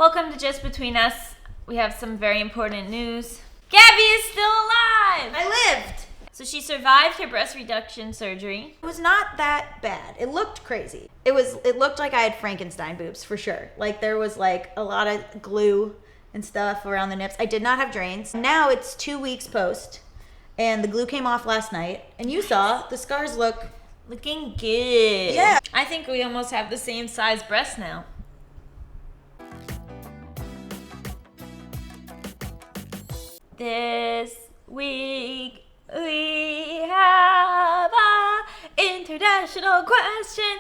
Welcome to Just Between Us. We have some very important news. Gabby is still alive! I lived! So she survived her breast reduction surgery. It was not that bad. It looked crazy. It looked like I had Frankenstein boobs, for sure. Like, there was, like, a lot of glue and stuff around the nips. I did not have drains. Now it's 2 weeks post, and the glue came off last night. And you saw, the scars looking good. Yeah. I think we almost have the same size breasts now. This week we have a international question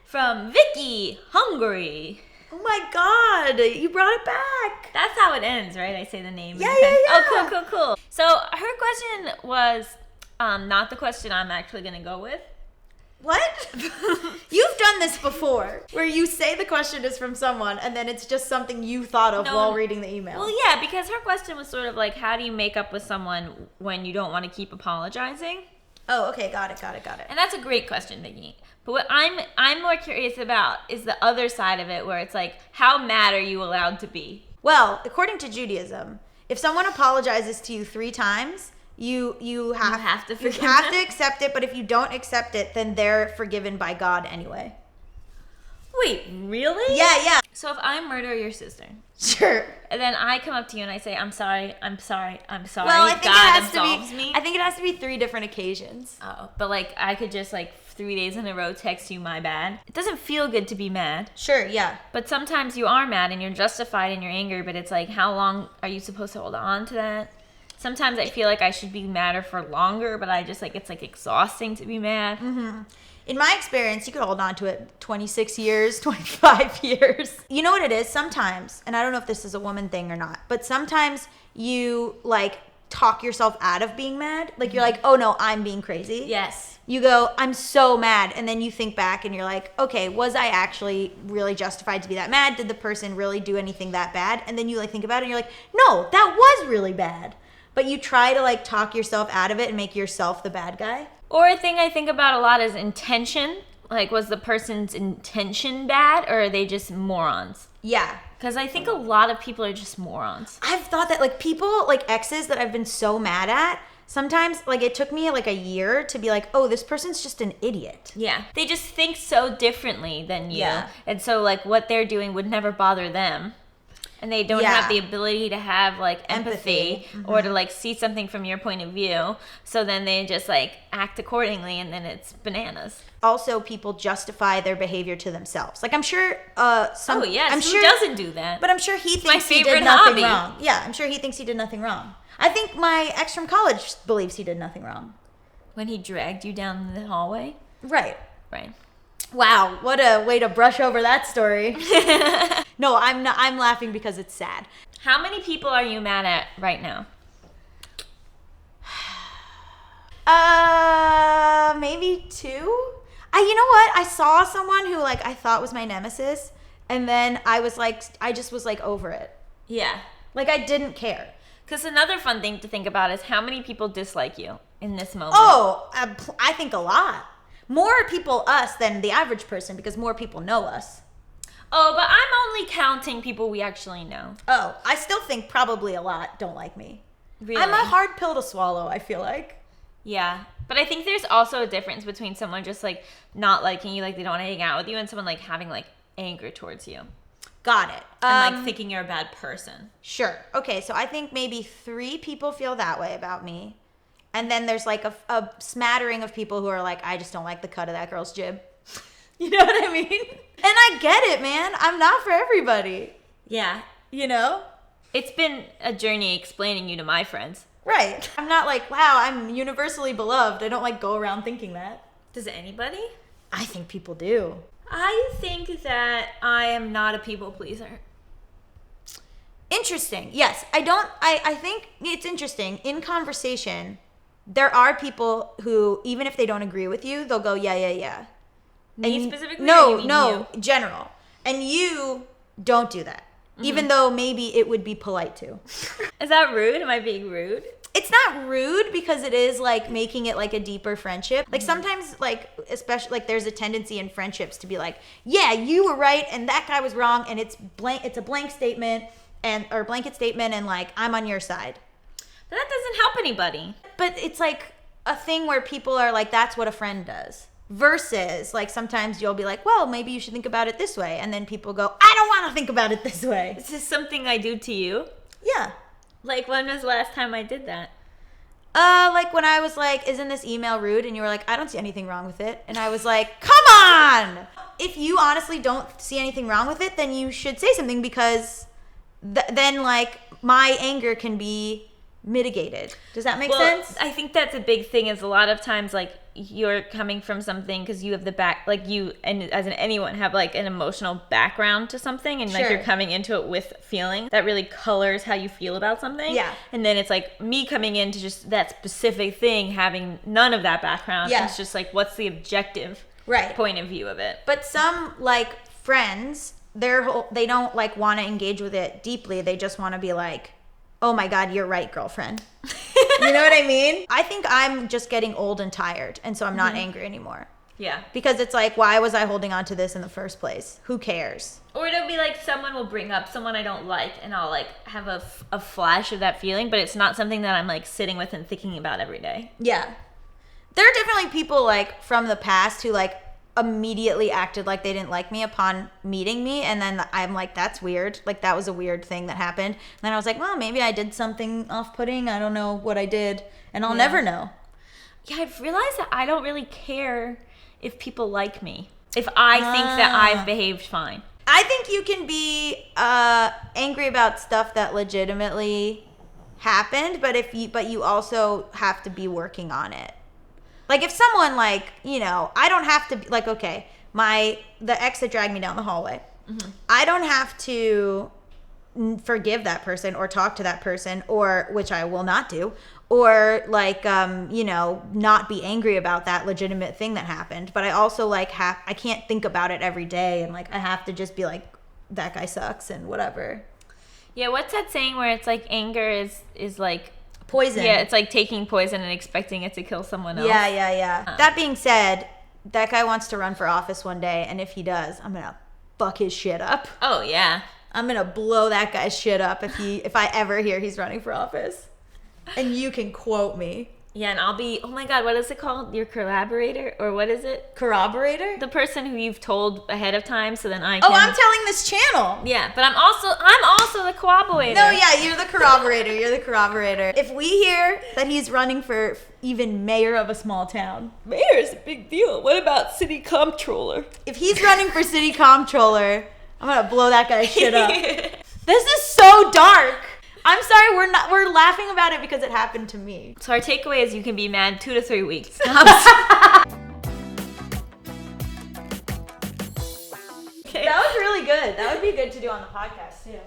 from Vicky, Hungary. Oh my God, you brought it back. That's how it ends, right? I say the name. Yeah. Oh, cool. So her question was not the question I'm actually going to go with. What? You've done this before, where you say the question is from someone, and then it's just something you thought of while reading the email. Well, yeah, because her question was sort of like, how do you make up with someone when you don't want to keep apologizing? Oh, okay, got it. And that's a great question, Vicky. But what I'm more curious about is the other side of it, where it's like, how mad are you allowed to be? Well, according to Judaism, if someone apologizes to you 3 times, you have to forgive you have to accept it, but if you don't accept it, then they're forgiven by God anyway. Wait, really? Yeah. So if I murder your sister, sure, and then I come up to you and I say, I'm sorry. Well, I think God absolves me. I think it has to be 3 different occasions. Oh, but like I could just like 3 days in a row text you my bad. It doesn't feel good to be mad. Sure, yeah. But sometimes you are mad and you're justified in your anger, but it's like, how long are you supposed to hold on to that? Sometimes I feel like I should be madder for longer, but I just like, it's like exhausting to be mad. Mm-hmm. In my experience, you could hold on to it 26 years, 25 years. You know what it is? Sometimes, and I don't know if this is a woman thing or not, but sometimes you like talk yourself out of being mad. Like you're like, oh no, I'm being crazy. Yes. You go, I'm so mad. And then you think back and you're like, okay, was I actually really justified to be that mad? Did the person really do anything that bad? And then you like think about it and you're like, no, that was really bad. But you try to like talk yourself out of it and make yourself the bad guy. Or a thing I think about a lot is intention. Like, was the person's intention bad, or are they just morons? Yeah. Because I think a lot of people are just morons. I've thought that like people, like exes that I've been so mad at, sometimes like it took me like a year to be like, oh, this person's just an idiot. Yeah. They just think so differently than you. Yeah. And so like what they're doing would never bother them. And they don't have the ability to have like empathy or to like see something from your point of view. So then they just like act accordingly, and then it's bananas. Also, people justify their behavior to themselves. Like I'm sure Who doesn't do that? But I'm sure he thinks he did nothing wrong. Yeah, I'm sure he thinks he did nothing wrong. I think my ex from college believes he did nothing wrong. When he dragged you down the hallway? Right. Wow, what a way to brush over that story. No, I'm not. I'm laughing because it's sad. How many people are you mad at right now? Maybe 2. You know what? I saw someone who like I thought was my nemesis, and then I was like, I just was like over it. Yeah. Like I didn't care. Because another fun thing to think about is how many people dislike you in this moment. Oh, I think a lot. More people us than the average person because more people know us. Oh, but I'm only counting people we actually know. Oh, I still think probably a lot don't like me. Really? I'm a hard pill to swallow, I feel like. Yeah. But I think there's also a difference between someone just like not liking you, like they don't want to hang out with you, and someone like having like anger towards you. Got it. And like thinking you're a bad person. Sure. Okay, so I think maybe 3 people feel that way about me. And then there's like a smattering of people who are like, I just don't like the cut of that girl's jib. You know what I mean? And I get it, man. I'm not for everybody. Yeah. You know? It's been a journey explaining you to my friends. Right. I'm not like, wow, I'm universally beloved. I don't like go around thinking that. Does anybody? I think people do. I think that I am not a people pleaser. Interesting. Yes. I think it's interesting. In conversation, there are people who, even if they don't agree with you, they'll go, yeah. Me specifically? No, general. And you don't do that. Even though maybe it would be polite to. Is that rude? Am I being rude? It's not rude because it is like making it like a deeper friendship. Like sometimes like, especially like there's a tendency in friendships to be like, yeah, you were right and that guy was wrong, and it's a blank statement or blanket statement, and like I'm on your side. But that doesn't help anybody. But it's like a thing where people are like, that's what a friend does. Versus like sometimes you'll be like, well, maybe you should think about it this way, and then people go, I don't want to think about it this way. Is this something I do to you? Yeah. Like, when was the last time I did that? Like when I was like, isn't this email rude? And you were like, I don't see anything wrong with it. And I was like, come on! If you honestly don't see anything wrong with it, then you should say something, because then like my anger can be mitigated. Does that make sense? I think that's a big thing, is a lot of times like you're coming from something because you have the back, like you, and as in anyone, have like an emotional background to something, and like you're coming into it with feeling that really colors how you feel about something. Yeah. And then it's like me coming into just that specific thing having none of that background. Yeah. It's just like, what's the objective point of view of it? But some like friends, they don't like want to engage with it deeply. They just want to be like, oh my God, you're right, girlfriend. You know what I mean? I think I'm just getting old and tired, and so I'm not angry anymore. Yeah. Because it's like, why was I holding on to this in the first place? Who cares? Or it'll be like someone will bring up someone I don't like, and I'll like have a flash of that feeling, but it's not something that I'm like sitting with and thinking about every day. Yeah. There are definitely people like from the past who like immediately acted like they didn't like me upon meeting me, and then I'm like, that's weird, like that was a weird thing that happened. And then I was like, well, maybe I did something off-putting, I don't know what I did, and I'll never know. Yeah, I've realized that I don't really care if people like me, if I think that I've behaved fine. I think you can be angry about stuff that legitimately happened, but you also have to be working on it. Like, if someone, like, you know, I don't have to, like, okay, the ex that dragged me down the hallway, I don't have to forgive that person or talk to that person, or, which I will not do, or, like, you know, not be angry about that legitimate thing that happened. But I also, like, I can't think about it every day, and, like, I have to just be like, that guy sucks and whatever. Yeah, what's that saying where it's like anger is like poison? Yeah, it's like taking poison and expecting it to kill someone else. Yeah. That being said, that guy wants to run for office one day, and if he does, I'm gonna fuck his shit up. Oh yeah, I'm gonna blow that guy's shit up if I ever hear he's running for office. And you can quote me. Yeah, and I'll be, oh my God, what is it called? Your collaborator? Or what is it? Corroborator? The person who you've told ahead of time, so then I can... Oh, I'm telling this channel. Yeah, but I'm also the corroborator. No, yeah, you're the corroborator. You're the corroborator. If we hear that he's running for even mayor of a small town. Mayor is a big deal. What about city comptroller? If he's running for city comptroller, I'm gonna blow that guy's shit up. This is so dark. I'm sorry, we're laughing about it because it happened to me. So our takeaway is you can be mad 2 to 3 weeks. Okay. That was really good. That would be good to do on the podcast too.